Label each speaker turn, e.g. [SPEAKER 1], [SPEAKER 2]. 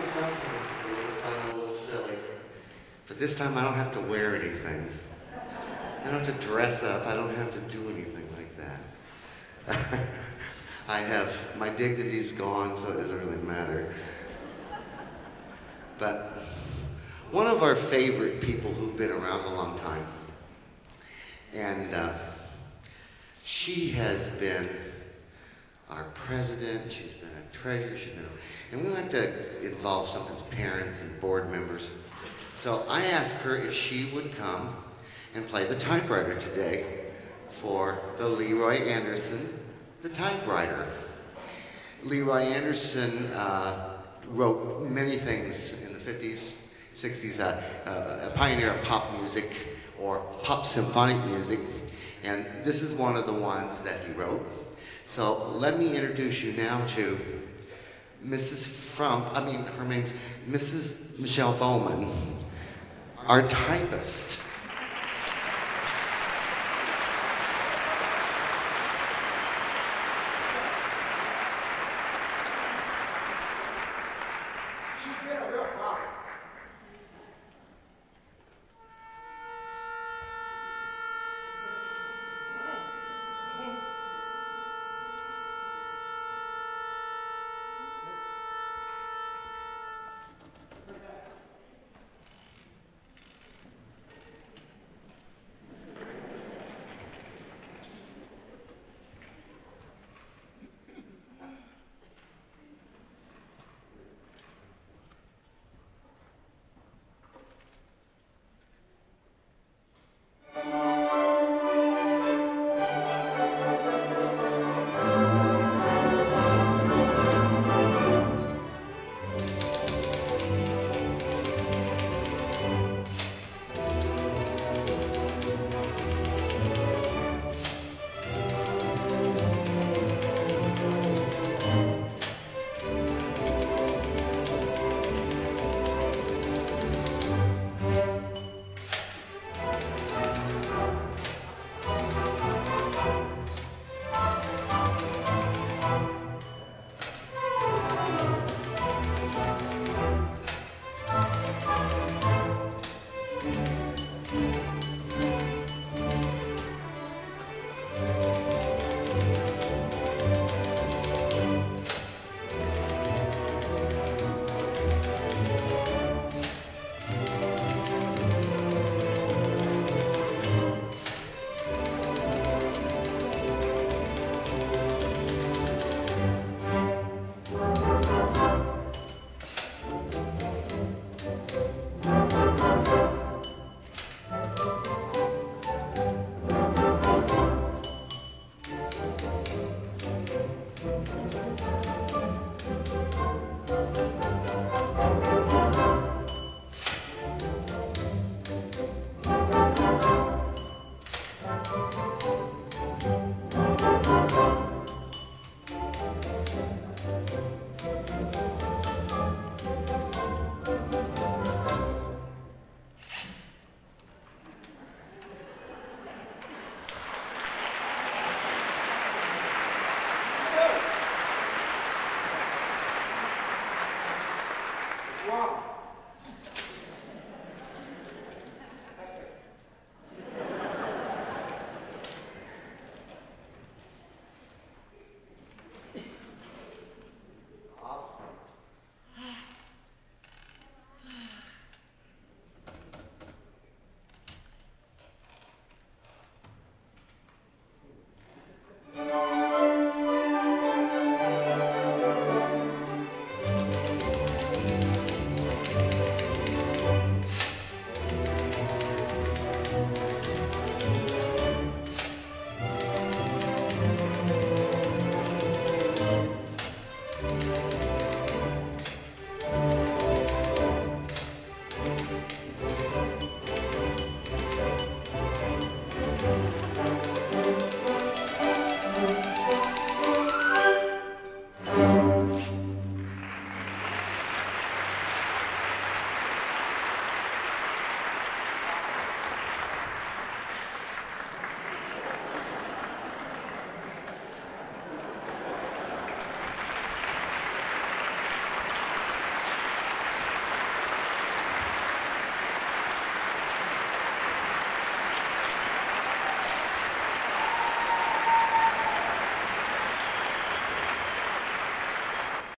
[SPEAKER 1] something a little fun, a little silly. But this time I don't have to wear anything. I don't have to dress up. I don't have to do anything like that. I have, my dignity's gone, so it doesn't really matter. But one of our favorite people who've been around a long time, and she has been our president, she's been a treasurer, and we like to involve sometimes parents and board members. So I asked her if she would come and play the typewriter today for the Leroy Anderson, the typewriter. Leroy Anderson wrote many things in the 50s, 60s, a pioneer of pop music or pop symphonic music, and this is one of the ones that he wrote. So let me introduce you now to her name's Mrs. Michelle Bowman, our typist.